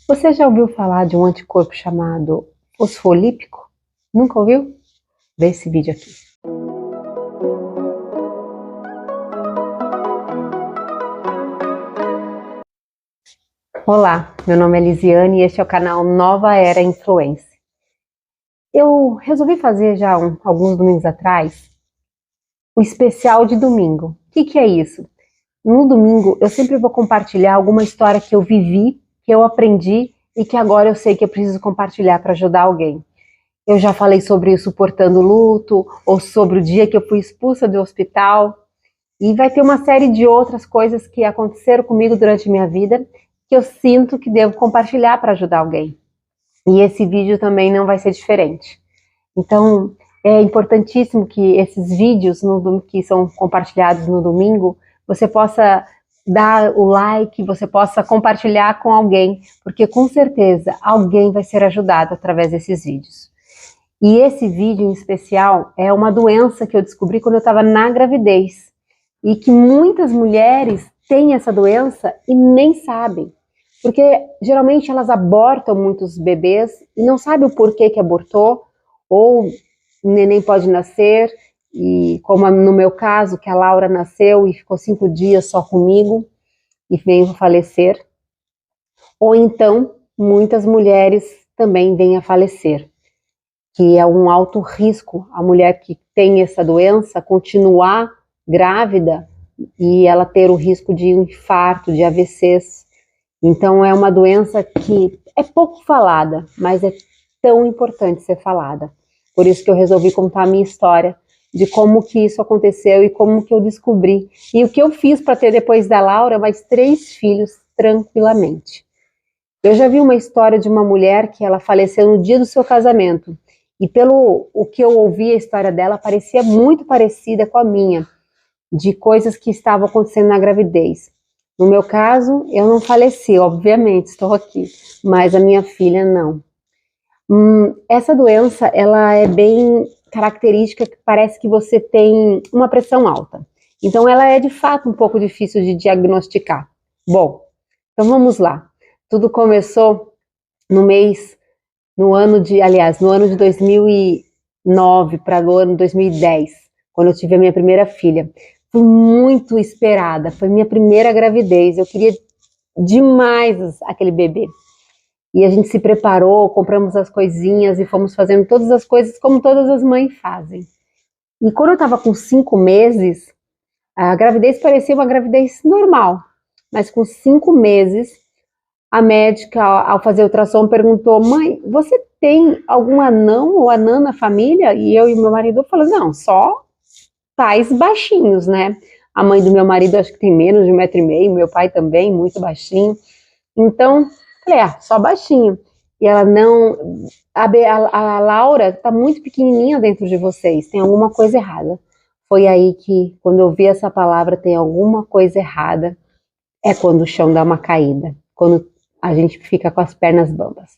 Você já ouviu falar de um anticorpo chamado fosfolípico? Nunca ouviu? Vê esse vídeo aqui. Olá, meu nome é Lisiane e este é o canal Nova Era Influência. Eu resolvi fazer já alguns domingos atrás o especial de domingo. O que é isso? No domingo eu sempre vou compartilhar alguma história que eu vivi, que eu aprendi e que agora eu sei que eu preciso compartilhar para ajudar alguém. Eu já falei sobre o suportando luto, ou sobre o dia que eu fui expulsa do hospital, e vai ter uma série de outras coisas que aconteceram comigo durante minha vida, que eu sinto que devo compartilhar para ajudar alguém. E esse vídeo também não vai ser diferente. Então, é importantíssimo que esses vídeos que são compartilhados no domingo, você possa dar o like, você possa compartilhar com alguém, porque com certeza alguém vai ser ajudado através desses vídeos. E esse vídeo em especial é uma doença que eu descobri quando eu estava na gravidez, e que muitas mulheres têm essa doença e nem sabem, porque geralmente elas abortam muitos bebês e não sabem o porquê que abortou, ou o neném pode nascer, e como no meu caso, que a Laura nasceu e ficou 5 dias só comigo e veio a falecer, ou então muitas mulheres também vêm a falecer, que é um alto risco a mulher que tem essa doença continuar grávida e ela ter o risco de infarto, de AVCs. Então é uma doença que é pouco falada, mas é tão importante ser falada. Por isso que eu resolvi contar a minha história, de como que isso aconteceu e como que eu descobri. E o que eu fiz para ter depois da Laura mais 3 filhos tranquilamente. Eu já vi uma história de uma mulher que ela faleceu no dia do seu casamento. E pelo o que eu ouvi a história dela, parecia muito parecida com a minha, de coisas que estavam acontecendo na gravidez. No meu caso, eu não faleci, obviamente, estou aqui, mas a minha filha não. Essa doença, ela é bem característica, que parece que você tem uma pressão alta. Então, ela é de fato um pouco difícil de diagnosticar. Bom, então vamos lá. Tudo começou no ano de 2009 para o ano 2010, quando eu tive a minha primeira filha. Fui muito esperada, foi minha primeira gravidez, eu queria demais aquele bebê. E a gente se preparou, compramos as coisinhas e fomos fazendo todas as coisas como todas as mães fazem. E quando eu estava com 5 meses, a gravidez parecia uma gravidez normal, mas com 5 meses, a médica, ao fazer o ultrassom, perguntou: mãe, você tem algum anão ou anã na família? E eu e meu marido falamos: não, só pais baixinhos, né? A mãe do meu marido acho que tem menos de 1,5 m, meu pai também, muito baixinho. Então, falei, só baixinho. E ela não... A Laura tá muito pequenininha dentro de vocês, tem alguma coisa errada. Foi aí que, quando eu vi essa palavra, tem alguma coisa errada, é quando o chão dá uma caída, quando a gente fica com as pernas bambas.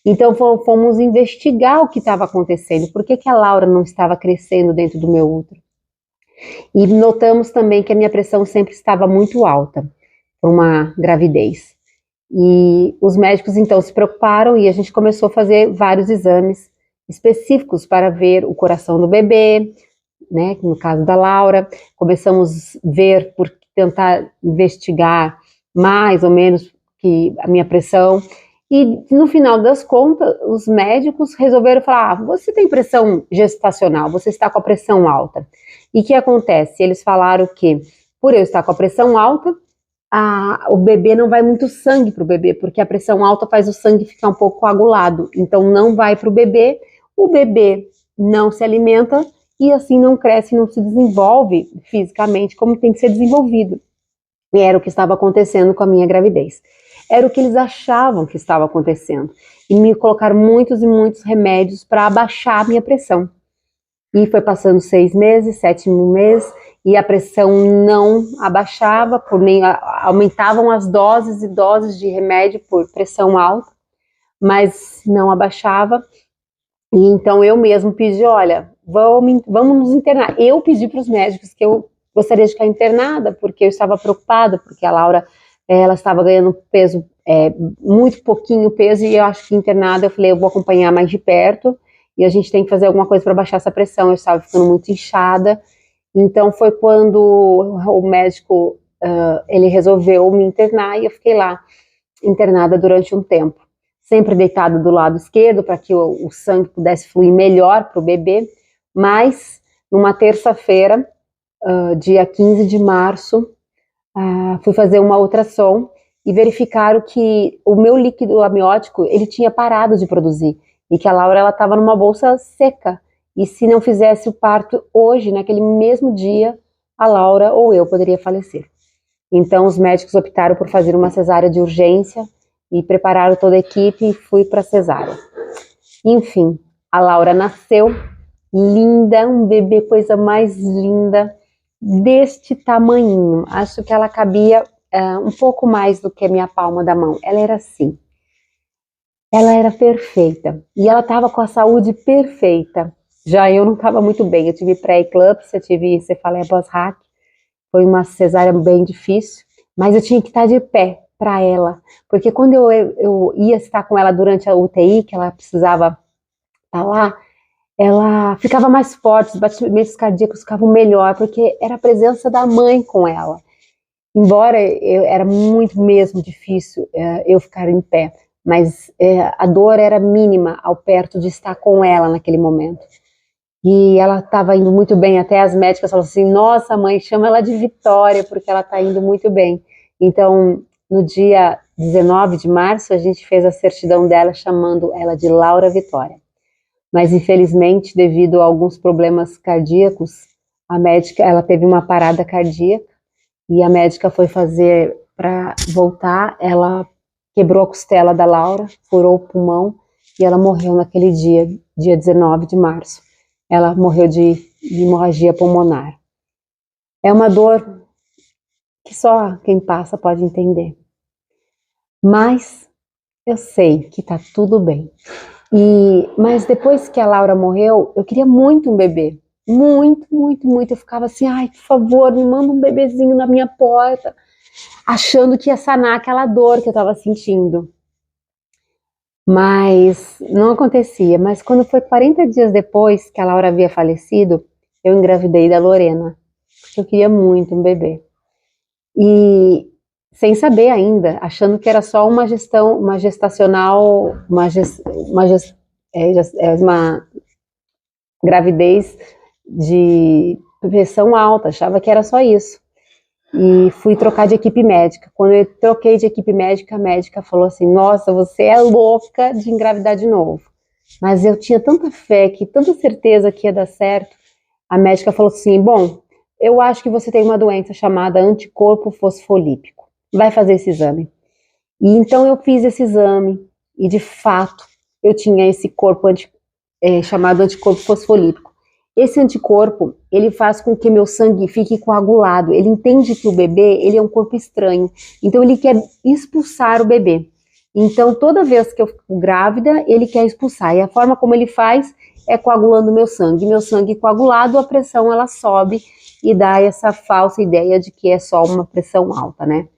Então fomos investigar o que estava acontecendo, por que a Laura não estava crescendo dentro do meu útero. E notamos também que a minha pressão sempre estava muito alta para uma gravidez. E os médicos então se preocuparam e a gente começou a fazer vários exames específicos para ver o coração do bebê, né, no caso da Laura. Começamos a ver, por tentar investigar mais ou menos que a minha pressão. E no final das contas, os médicos resolveram falar: você tem pressão gestacional, você está com a pressão alta. E o que acontece? Eles falaram que, por eu estar com a pressão alta, o bebê não vai muito sangue para o bebê, porque a pressão alta faz o sangue ficar um pouco coagulado, então não vai para o bebê não se alimenta e assim não cresce, não se desenvolve fisicamente como tem que ser desenvolvido. E era o que estava acontecendo com a minha gravidez. Era o que eles achavam que estava acontecendo. E me colocaram muitos e muitos remédios para abaixar a minha pressão. E foi passando 6 meses, 7º mês, e a pressão não abaixava, aumentavam as doses e doses de remédio por pressão alta, mas não abaixava. E então eu mesmo pedi: olha, vamos nos internar. Eu pedi para os médicos que eu gostaria de ficar internada, porque eu estava preocupada, porque a Laura ela estava ganhando peso, muito pouquinho peso, e eu acho que internada, eu falei, eu vou acompanhar mais de perto, e a gente tem que fazer alguma coisa para baixar essa pressão, eu estava ficando muito inchada. Então foi quando o médico, ele resolveu me internar, e eu fiquei lá, internada durante um tempo, sempre deitada do lado esquerdo, para que o sangue pudesse fluir melhor para o bebê, mas numa terça-feira, dia 15 de março, fui fazer uma ultrassom e verificaram que o meu líquido amniótico, ele tinha parado de produzir, e que a Laura, ela estava numa bolsa seca, e se não fizesse o parto hoje, naquele mesmo dia, a Laura ou eu poderia falecer. Então os médicos optaram por fazer uma cesárea de urgência e prepararam toda a equipe, e fui para a cesárea. Enfim, a Laura nasceu, linda, um bebê, coisa mais linda, deste tamanhinho. Acho que ela cabia um pouco mais do que a minha palma da mão. Ela era assim. Ela era perfeita. E ela estava com a saúde perfeita. Já eu não estava muito bem. Eu tive pré-eclâmpsia, tive cefaleia pós-RAC. Foi uma cesárea bem difícil. Mas eu tinha que estar de pé para ela. Porque quando eu ia estar com ela durante a UTI, que ela precisava estar lá, ela ficava mais forte, os batimentos cardíacos ficavam melhor, porque era a presença da mãe com ela. Embora era muito mesmo difícil eu ficar em pé, mas a dor era mínima ao perto de estar com ela naquele momento. E ela estava indo muito bem, até as médicas falaram assim, nossa mãe, chama ela de Vitória, porque ela está indo muito bem. Então, no dia 19 de março, a gente fez a certidão dela, chamando ela de Laura Vitória. Mas infelizmente, devido a alguns problemas cardíacos, a médica, ela teve uma parada cardíaca, e a médica foi fazer para voltar, ela quebrou a costela da Laura, furou o pulmão, e ela morreu naquele dia, dia 19 de março. Ela morreu de hemorragia pulmonar. É uma dor que só quem passa pode entender. Mas eu sei que tá tudo bem. Mas depois que a Laura morreu, eu queria muito um bebê. Muito, muito, muito. Eu ficava assim, ai, por favor, me manda um bebezinho na minha porta. Achando que ia sanar aquela dor que eu estava sentindo. Mas não acontecia. Mas quando foi 40 dias depois que a Laura havia falecido, eu engravidei da Lorena. Porque eu queria muito um bebê. E sem saber ainda, achando que era só uma gestacional, uma gravidez de pressão alta, achava que era só isso. E fui trocar de equipe médica. Quando eu troquei de equipe médica, a médica falou assim, nossa, você é louca de engravidar de novo. Mas eu tinha tanta fé, tanta certeza que ia dar certo. A médica falou assim, bom, eu acho que você tem uma doença chamada anticorpo fosfolípico. Vai fazer esse exame. E então eu fiz esse exame, e de fato eu tinha esse corpo chamado anticorpo fosfolípico. Esse anticorpo, ele faz com que meu sangue fique coagulado. Ele entende que o bebê, ele é um corpo estranho. Então ele quer expulsar o bebê. Então toda vez que eu fico grávida, ele quer expulsar. E a forma como ele faz é coagulando meu sangue. Meu sangue coagulado, a pressão ela sobe e dá essa falsa ideia de que é só uma pressão alta, né?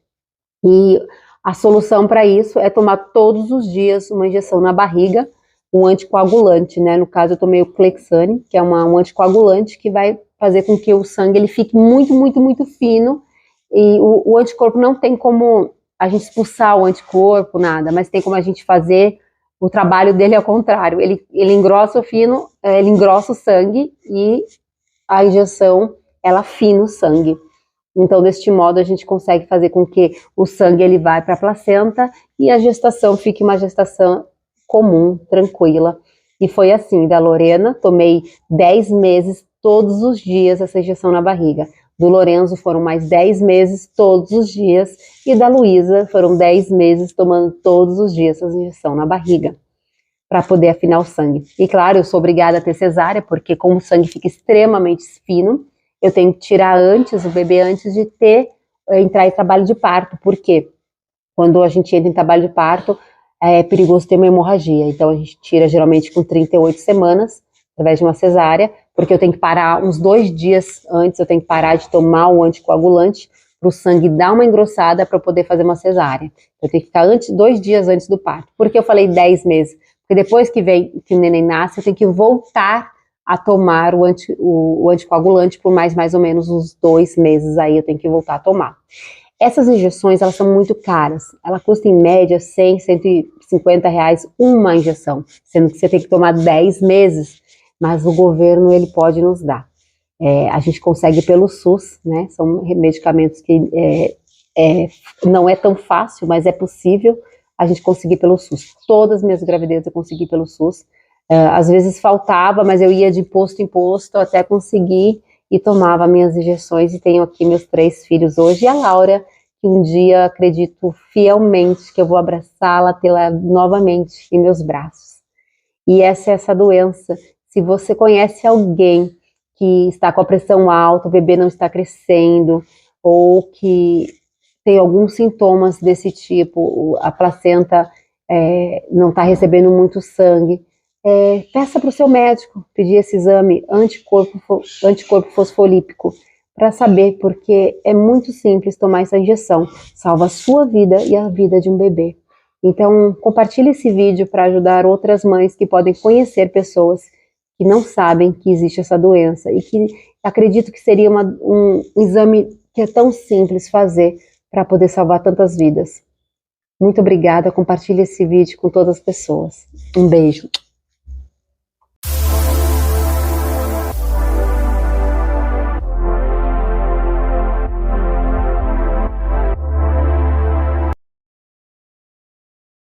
E a solução para isso é tomar todos os dias uma injeção na barriga, um anticoagulante, né? No caso eu tomei o Clexane, que é um anticoagulante que vai fazer com que o sangue ele fique muito, muito, muito fino, e o anticorpo não tem como a gente expulsar o anticorpo, nada, mas tem como a gente fazer o trabalho dele ao contrário, ele engrossa o fino, ele engrossa o sangue, e a injeção, ela afina o sangue. Então, deste modo, a gente consegue fazer com que o sangue ele vai para a placenta e a gestação fique uma gestação comum, tranquila. E foi assim, da Lorena, tomei 10 meses, todos os dias, essa injeção na barriga. Do Lorenzo foram mais 10 meses, todos os dias. E da Luísa foram 10 meses, tomando todos os dias essa injeção na barriga, para poder afinar o sangue. E claro, eu sou obrigada a ter cesárea, porque como o sangue fica extremamente fino, eu tenho que tirar antes, o bebê antes de entrar em trabalho de parto. Por quê? Quando a gente entra em trabalho de parto, é perigoso ter uma hemorragia. Então a gente tira geralmente com 38 semanas, através de uma cesárea, porque eu tenho que parar uns 2 dias antes, eu tenho que parar de tomar o anticoagulante, para o sangue dar uma engrossada para eu poder fazer uma cesárea. Eu tenho que ficar 2 dias antes do parto. Por que eu falei 10 meses? Porque depois que o neném nasce, eu tenho que voltar a tomar o anticoagulante por mais ou menos uns 2 meses aí eu tenho que voltar a tomar. Essas injeções, elas são muito caras. Ela custa em média 100, 150 reais uma injeção, sendo que você tem que tomar 10 meses, mas o governo, ele pode nos dar. A gente consegue pelo SUS, né? São medicamentos que não é tão fácil, mas é possível a gente conseguir pelo SUS. Todas as minhas gravidezes eu consegui pelo SUS. Às vezes faltava, mas eu ia de posto em posto até conseguir e tomava minhas injeções. E tenho aqui meus 3 filhos hoje. E a Laura, que um dia acredito fielmente que eu vou abraçá-la, tê-la novamente em meus braços. E essa é essa doença. Se você conhece alguém que está com a pressão alta, o bebê não está crescendo, ou que tem alguns sintomas desse tipo, a placenta não está recebendo muito sangue, peça para o seu médico pedir esse exame anticorpo fosfolípico, para saber, porque é muito simples tomar essa injeção, salva a sua vida e a vida de um bebê. Então, compartilhe esse vídeo para ajudar outras mães que podem conhecer pessoas que não sabem que existe essa doença e que acredito que seria um exame que é tão simples fazer para poder salvar tantas vidas. Muito obrigada, compartilhe esse vídeo com todas as pessoas. Um beijo.